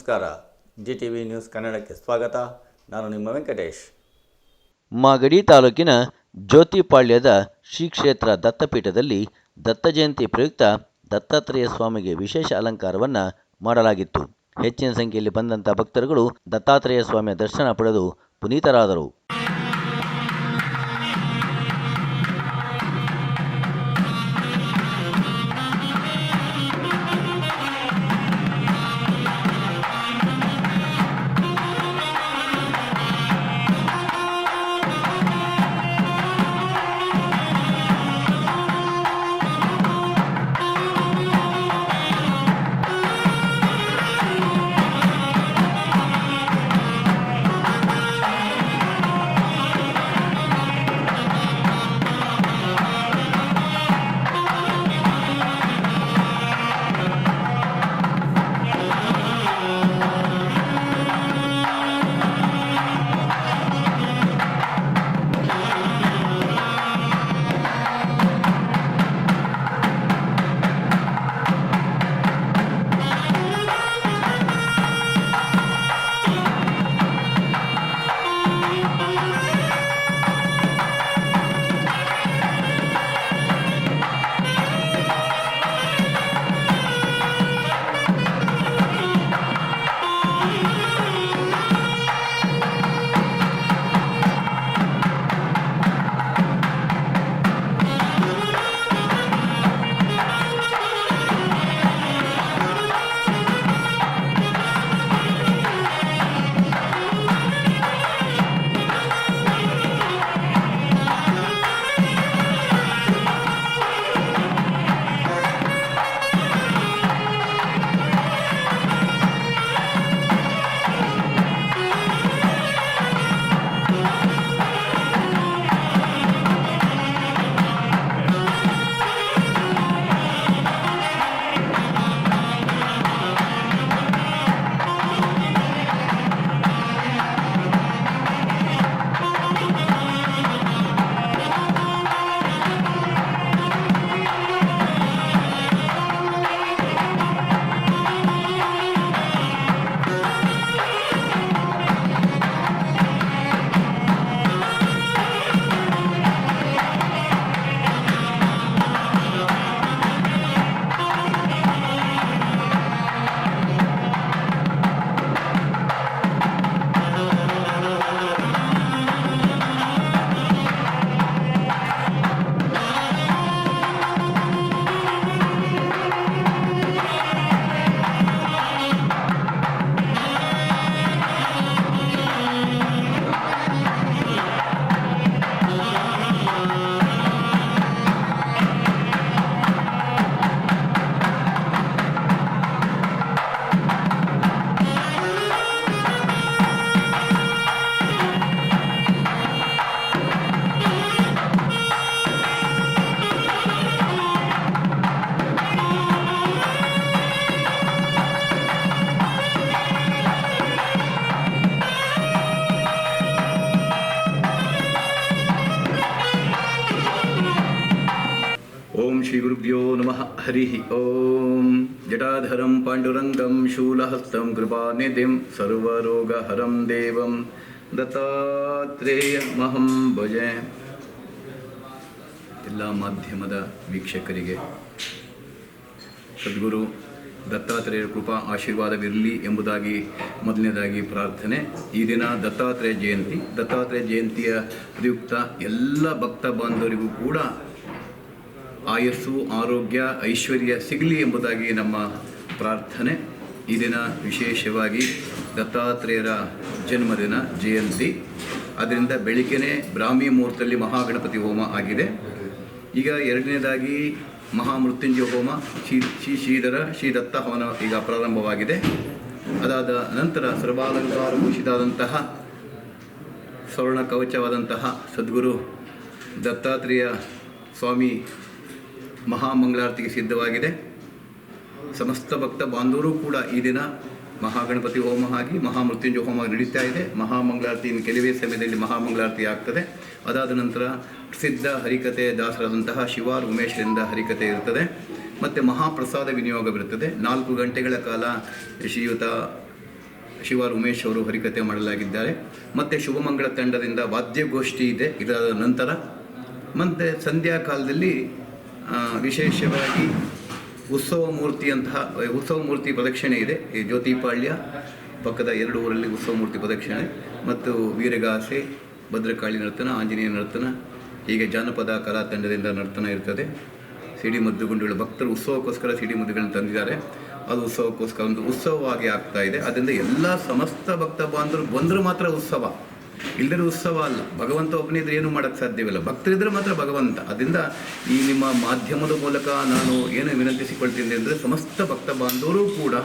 ನಮಸ್ಕಾರ. GTV news ಕನ್ನಡಕ್ಕೆ ಸ್ವಾಗತ. ನಾನು ನಿಮ್ಮ ವೆಂಕಟೇಶ್. ಮಾಗಡಿ ತಾಲೂಕಿನ ಜ್ಯೋತಿಪಾಳ್ಯದ ಶ್ರೀ ಕ್ಷೇತ್ರ ದತ್ತಪೀಠದಲ್ಲಿ ದತ್ತ ಜಯಂತಿ ಪ್ರಯುಕ್ತ ದತ್ತಾತ್ರೇಯ ಸ್ವಾಮಿಗೆ ವಿಶೇಷ ಅಲಂಕಾರವನ್ನು ಮಾಡಲಾಗಿತ್ತು. ಹೆಚ್ಚಿನ ಸಂಖ್ಯೆಯಲ್ಲಿ ಬಂದಂಥ ಭಕ್ತರುಗಳು ದತ್ತಾತ್ರೇಯ ಸ್ವಾಮಿಯ ದರ್ಶನ ಪಡೆದು ಪುನೀತರಾದರು. ಓಂ ಶ್ರೀ ಗುರುಭ್ಯೋ ನಮಃ. ಹರಿ ಓಂ. ಜಟಾಧರಂ ಪಾಂಡುರಂಗಂ ಶೂಲಹಸ್ತಂ ಕೃಪಾನಿಧಿಂ ಸರ್ವರೋಗಹರಂ ದೇವಂ ದತ್ತಾತ್ರೇಯಮಹಂ ಭಜೆ. ಎಲ್ಲ ಮಾಧ್ಯಮದ ವೀಕ್ಷಕರಿಗೆ ಸದ್ಗುರು ದತ್ತಾತ್ರೇಯರ ಕೃಪಾ ಆಶೀರ್ವಾದವಿರಲಿ ಎಂಬುದಾಗಿ ಮೊದಲನೇದಾಗಿ ಪ್ರಾರ್ಥನೆ. ಈ ದಿನ ದತ್ತಾತ್ರೇಯ ಜಯಂತಿ. ದತ್ತಾತ್ರೇಯ ಜಯಂತಿಯ ಪ್ರಯುಕ್ತ ಎಲ್ಲ ಭಕ್ತ ಬಾಂಧವರಿಗೂ ಕೂಡ ಆಯಸ್ಸು, ಆರೋಗ್ಯ, ಐಶ್ವರ್ಯ ಸಿಗಲಿ ಎಂಬುದಾಗಿ ನಮ್ಮ ಪ್ರಾರ್ಥನೆ. ಈ ದಿನ ವಿಶೇಷವಾಗಿ ದತ್ತಾತ್ರೇಯರ ಜನ್ಮದಿನ, ಜಯಂತಿ. ಅದರಿಂದ ಬೆಳಿಗ್ಗೆನೇ ಬ್ರಾಹ್ಮಿ ಮುಹೂರ್ತದಲ್ಲಿ ಮಹಾಗಣಪತಿ ಹೋಮ ಆಗಿದೆ. ಈಗ ಎರಡನೇದಾಗಿ ಮಹಾಮೃತ್ಯುಂಜಯ ಹೋಮ, ಶ್ರೀ ದತ್ತ ಹವನ ಈಗ ಪ್ರಾರಂಭವಾಗಿದೆ. ಅದಾದ ನಂತರ ಸರ್ವಾಲಂಕಾರಭೂಷಿತಾದಂತಹ ಸ್ವರ್ಣ ಕವಚವಾದಂತಹ ಸದ್ಗುರು ದತ್ತಾತ್ರೇಯ ಸ್ವಾಮಿ ಮಹಾಮಂಗಳಾರತಿಗೆ ಸಿದ್ಧವಾಗಿದೆ. ಸಮಸ್ತ ಭಕ್ತ ಬಾಂಧವರು ಕೂಡ ಈ ದಿನ ಮಹಾಗಣಪತಿ ಹೋಮ ಆಗಿ ಮಹಾಮೃತ್ಯುಂಜಯ ಹೋಮ ನಡೀತಾ ಇದೆ. ಮಹಾಮಂಗಳಾರತಿ ಕೆಲವೇ ಸಮಯದಲ್ಲಿ ಮಹಾಮಂಗಳಾರತಿ ಆಗ್ತದೆ. ಅದಾದ ನಂತರ ಪ್ರಸಿದ್ಧ ಹರಿಕತೆ ದಾಸರಾದಂತಹ ಶಿವಾರ್ ಉಮೇಶ್ರಿಂದ ಹರಿಕತೆ ಇರುತ್ತದೆ. ಮತ್ತು ಮಹಾಪ್ರಸಾದ ವಿನಿಯೋಗವಿರುತ್ತದೆ. 4 ಗಂಟೆಗಳ ಕಾಲ ಶ್ರೀಯುತ ಶಿವಾರ್ ಉಮೇಶ್ ಅವರು ಹರಿಕತೆ ಮಾಡಲಾಗಿದ್ದಾರೆ. ಮತ್ತು ಶುಭಮಂಗಳ ತಂಡದಿಂದ ವಾದ್ಯಗೋಷ್ಠಿ ಇದೆ ಇದರ ನಂತರ. ಮತ್ತು ಸಂಧ್ಯಾ ಕಾಲದಲ್ಲಿ ವಿಶೇಷವಾಗಿ ಉತ್ಸವ ಮೂರ್ತಿ ಪ್ರದಕ್ಷಿಣೆ ಇದೆ. ಈ ಜ್ಯೋತಿಪಾಳ್ಯ ಪಕ್ಕದ 2 ಊರಲ್ಲಿ ಉತ್ಸವ ಮೂರ್ತಿ ಪ್ರದಕ್ಷಿಣೆ ಮತ್ತು ವೀರಗಾಸೆ, ಭದ್ರಕಾಳಿ ನರ್ತನ, ಆಂಜನೇಯ ನರ್ತನ, ಹೀಗೆ ಜಾನಪದ ಕಲಾ ತಂಡದಿಂದ ನರ್ತನ ಇರ್ತದೆ. ಸಿಡಿ ಮದ್ದುಗುಂಡುಗಳು ಭಕ್ತರು ಉತ್ಸವಕ್ಕೋಸ್ಕರ ಸಿಡಿ ಮದ್ದುಗಳನ್ನು ತಂದಿದ್ದಾರೆ. ಅದು ಉತ್ಸವಕ್ಕೋಸ್ಕರ ಒಂದು ಉತ್ಸವವಾಗಿ ಆಗ್ತಾ ಇದೆ. ಅದರಿಂದ ಎಲ್ಲ ಸಮಸ್ತ ಭಕ್ತ ಬಾಂಧವರು ಬಂದರೂ ಮಾತ್ರ ಉತ್ಸವ, ಇಲ್ಲದ್ರೆ ಉತ್ಸವ ಅಲ್ಲ. ಭಗವಂತ ಒಬ್ಬನಿದ್ರೆ ಏನು ಮಾಡೋಕ್ಕೆ ಸಾಧ್ಯವಿಲ್ಲ, ಭಕ್ತರಿದ್ರೆ ಮಾತ್ರ ಭಗವಂತ. ಅದರಿಂದ ಈ ನಿಮ್ಮ ಮಾಧ್ಯಮದ ಮೂಲಕ ನಾನು ಏನು ವಿನಂತಿಸಿಕೊಳ್ತೀನಿ ಅಂದರೆ, ಸಮಸ್ತ ಭಕ್ತ ಬಾಂಧವರು ಕೂಡ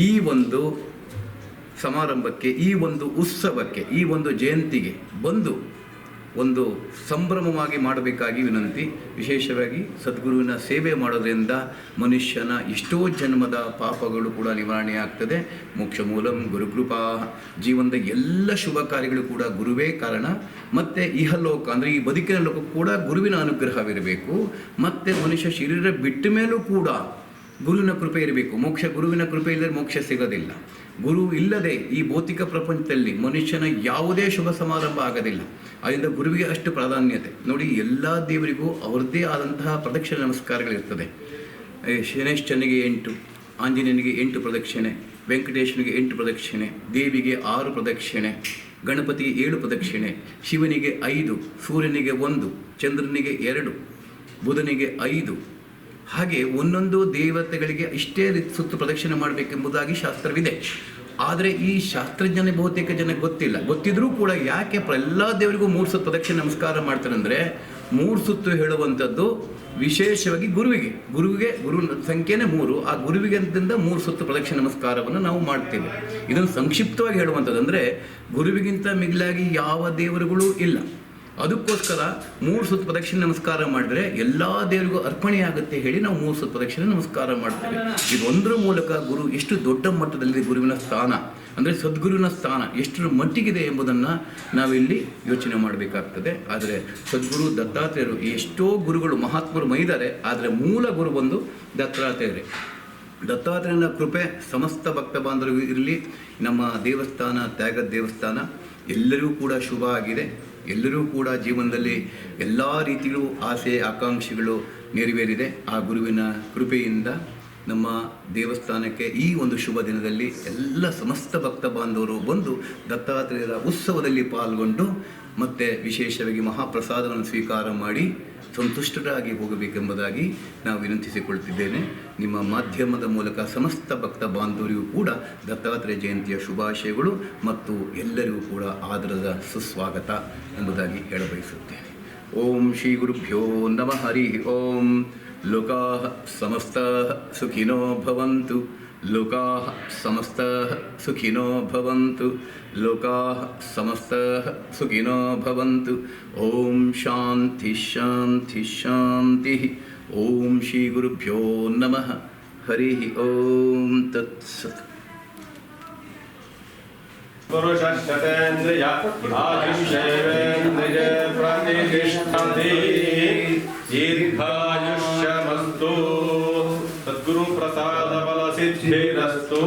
ಈ ಒಂದು ಸಮಾರಂಭಕ್ಕೆ, ಈ ಒಂದು ಉತ್ಸವಕ್ಕೆ, ಈ ಒಂದು ಜಯಂತಿಗೆ ಬಂದು ಒಂದು ಸಂಭ್ರಮವಾಗಿ ಮಾಡಬೇಕಾಗಿ ವಿನಂತಿ. ವಿಶೇಷವಾಗಿ ಸದ್ಗುರುವಿನ ಸೇವೆ ಮಾಡೋದ್ರಿಂದ ಮನುಷ್ಯನ ಎಷ್ಟೋ ಜನ್ಮದ ಪಾಪಗಳು ಕೂಡ ನಿವಾರಣೆ ಆಗ್ತದೆ. ಮೋಕ್ಷ ಮೂಲಂ ಗುರುಕೃಪಾ. ಜೀವನದ ಎಲ್ಲ ಶುಭ ಕಾರ್ಯಗಳು ಕೂಡ ಗುರುವೇ ಕಾರಣ. ಮತ್ತು ಇಹಲೋಕ ಅಂದರೆ ಈ ಬದುಕಿನ ಲೋಕ ಕೂಡ ಗುರುವಿನ ಅನುಗ್ರಹವಿರಬೇಕು. ಮತ್ತು ಮನುಷ್ಯ ಶರೀರ ಬಿಟ್ಟ ಮೇಲೂ ಕೂಡ ಗುರುವಿನ ಕೃಪೆ ಇರಬೇಕು. ಗುರುವಿನ ಕೃಪೆ ಇಲ್ಲದೆ ಮೋಕ್ಷ ಸಿಗೋದಿಲ್ಲ. ಗುರು ಇಲ್ಲದೆ ಈ ಭೌತಿಕ ಪ್ರಪಂಚದಲ್ಲಿ ಮನುಷ್ಯನ ಯಾವುದೇ ಶುಭ ಸಮಾರಂಭ ಆಗೋದಿಲ್ಲ. ಅದರಿಂದ ಗುರುವಿಗೆ ಅಷ್ಟು ಪ್ರಾಧಾನ್ಯತೆ. ನೋಡಿ, ಎಲ್ಲ ದೇವರಿಗೂ ಅವರದ್ದೇ ಆದಂತಹ ಪ್ರದಕ್ಷಿಣೆ ನಮಸ್ಕಾರಗಳಿರ್ತದೆ. ಶನೇಶ್ಚನಿಗೆ 8, ಆಂಜನೇಯನಿಗೆ 8 ಪ್ರದಕ್ಷಿಣೆ, ವೆಂಕಟೇಶನಿಗೆ 8 ಪ್ರದಕ್ಷಿಣೆ, ದೇವಿಗೆ 6 ಪ್ರದಕ್ಷಿಣೆ, ಗಣಪತಿಗೆ 7 ಪ್ರದಕ್ಷಿಣೆ, ಶಿವನಿಗೆ 5, ಸೂರ್ಯನಿಗೆ 1, ಚಂದ್ರನಿಗೆ 2, ಬುಧನಿಗೆ 5. ಹಾಗೆ ಒಂದೊಂದು ದೇವತೆಗಳಿಗೆ ಇಷ್ಟೇ ಸುತ್ತು ಪ್ರದಕ್ಷಿಣೆ ಮಾಡಬೇಕೆಂಬುದಾಗಿ ಶಾಸ್ತ್ರವಿದೆ. ಆದರೆ ಈ ಶಾಸ್ತ್ರಜ್ಞನೇ ಬಹುತೇಕ ಜನಕ್ಕೆ ಗೊತ್ತಿದ್ರೂ ಕೂಡ ಯಾಕೆ ಎಲ್ಲ ದೇವರಿಗೂ 3 ಸುತ್ತು ಪ್ರದಕ್ಷಿಣೆ ನಮಸ್ಕಾರ ಮಾಡ್ತಾರೆ ಅಂದರೆ, 3 ಸುತ್ತು ಹೇಳುವಂಥದ್ದು ವಿಶೇಷವಾಗಿ ಗುರುವಿಗೆ ಗುರು ಸಂಖ್ಯೆನೇ 3. ಆ ಗುರುವಿಗೆ ಅಂತಂದ 3 ಸುತ್ತು ಪ್ರದಕ್ಷಿಣೆ ನಮಸ್ಕಾರವನ್ನು ನಾವು ಮಾಡ್ತೇವೆ. ಇದನ್ನು ಸಂಕ್ಷಿಪ್ತವಾಗಿ ಹೇಳುವಂಥದ್ದು ಅಂದರೆ, ಗುರುವಿಗಿಂತ ಮಿಗಿಲಾಗಿ ಯಾವ ದೇವರುಗಳೂ ಇಲ್ಲ. ಅದಕ್ಕೋಸ್ಕರ 3 ಸುತ್ತು ಪ್ರದಕ್ಷಿಣೆ ನಮಸ್ಕಾರ ಮಾಡಿದ್ರೆ ಎಲ್ಲ ದೇವರಿಗೂ ಅರ್ಪಣೆಯಾಗುತ್ತೆ ಹೇಳಿ ನಾವು 3 ಸುತ್ತು ಪ್ರದಕ್ಷಿಣೆ ನಮಸ್ಕಾರ ಮಾಡ್ತೇವೆ. ಇದೊಂದರ ಮೂಲಕ ಗುರು ಎಷ್ಟು ದೊಡ್ಡ ಮಟ್ಟದಲ್ಲಿ ಗುರುವಿನ ಸ್ಥಾನ ಅಂದರೆ ಸದ್ಗುರುವಿನ ಸ್ಥಾನ ಎಷ್ಟರ ಮಟ್ಟಿಗಿದೆ ಎಂಬುದನ್ನು ನಾವಿಲ್ಲಿ ಯೋಚನೆ ಮಾಡಬೇಕಾಗ್ತದೆ. ಆದರೆ ಸದ್ಗುರು ದತ್ತಾತ್ರೇಯರು, ಎಷ್ಟೋ ಗುರುಗಳು ಮಹಾತ್ಮರು ಮೈದಾರೆ, ಆದರೆ ಮೂಲ ಗುರು ಬಂದು ದತ್ತಾತ್ರೇಯನ ಕೃಪೆ ಸಮಸ್ತ ಭಕ್ತ ಬಾಂಧವರಿಗೂ ಇರಲಿ. ನಮ್ಮ ದೇವಸ್ಥಾನ ತ್ಯಾಗದ ದೇವಸ್ಥಾನ ಎಲ್ಲರಿಗೂ ಕೂಡ ಶುಭ ಆಗಿದೆ. ಎಲ್ಲರೂ ಕೂಡ ಜೀವನದಲ್ಲಿ ಎಲ್ಲ ರೀತಿಗಳು ಆಸೆ ಆಕಾಂಕ್ಷೆಗಳು ನೆರವೇರಿದೆ. ಆ ಗುರುವಿನ ಕೃಪೆಯಿಂದ ನಮ್ಮ ದೇವಸ್ಥಾನಕ್ಕೆ ಈ ಒಂದು ಶುಭ ದಿನದಲ್ಲಿ ಎಲ್ಲ ಸಮಸ್ತ ಭಕ್ತ ಬಾಂಧವರು ಬಂದು ದತ್ತಾತ್ರೇಯರ ಉತ್ಸವದಲ್ಲಿ ಪಾಲ್ಗೊಂಡು ಮತ್ತು ವಿಶೇಷವಾಗಿ ಮಹಾಪ್ರಸಾದವನ್ನು ಸ್ವೀಕಾರ ಮಾಡಿ ಸಂತುಷ್ಟರಾಗಿ ಹೋಗಬೇಕೆಂಬುದಾಗಿ ನಾವು ವಿನಂತಿಸಿಕೊಳ್ತಿದ್ದೇನೆ. ನಿಮ್ಮ ಮಾಧ್ಯಮದ ಮೂಲಕ ಸಮಸ್ತ ಭಕ್ತ ಬಾಂಧವರಿಗೂ ಕೂಡ ದತ್ತಾತ್ರೇಯ ಜಯಂತಿಯ ಶುಭಾಶಯಗಳು ಮತ್ತು ಎಲ್ಲರಿಗೂ ಕೂಡ ಆದರದ ಸುಸ್ವಾಗತ ಎಂಬುದಾಗಿ ಹೇಳಬಯಸುತ್ತೇನೆ. ಓಂ ಶ್ರೀ ಗುರುಭ್ಯೋ ನಮಃ. ಹರಿ ಓಂ. ಲೋಕಾಃ ಸಮಸ್ತಾಃ ಸುಖಿನೋ ಭವಂತು. ಲೋಕಾಃ ಸಮಸ್ತಾಃ ಸುಖಿನೋ ಭವಂತು. ಲೋಕಾಃ ಸಮಸ್ತಾಃ ಸುಖಿನೋ ಭವಂತು. ಓಂ ಶಾಂತಿ ಶಾಂತಿ ಶಾಂತಿ. ಓಂ ಶ್ರೀ ಗುರುಭ್ಯೋ ನಮಃ. ಹರಿ ಓಂ ತತ್ಸತ್. ಪುರುಷೇಂದ್ರಿಯ ಆಯುಷ್ಯೇಂದ್ರಿಯ ಪ್ರತಿಷ್ಠತಿ. ದೀರ್ಘಾಯುಷ್ಯಮಸ್ತು. ಸದ್ಗುರು ಪ್ರಸಾದ ಫಲ ಸಿದ್ಧಿರಸ್ತು.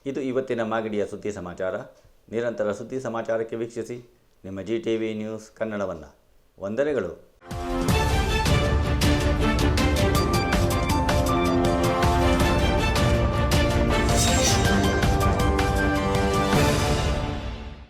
ಇದು ಇವತ್ತಿನ ಮಾಗಡಿಯ ಸುದ್ದಿ ಸಮಾಚಾರ. ನಿರಂತರ ಸುದ್ದಿ ಸಮಾಚಾರಕ್ಕೆ ವೀಕ್ಷಿಸಿ ನಿಮ್ಮ GTV ನ್ಯೂಸ್ ಕನ್ನಡವನ್ನು. ವಂದನೆಗಳು.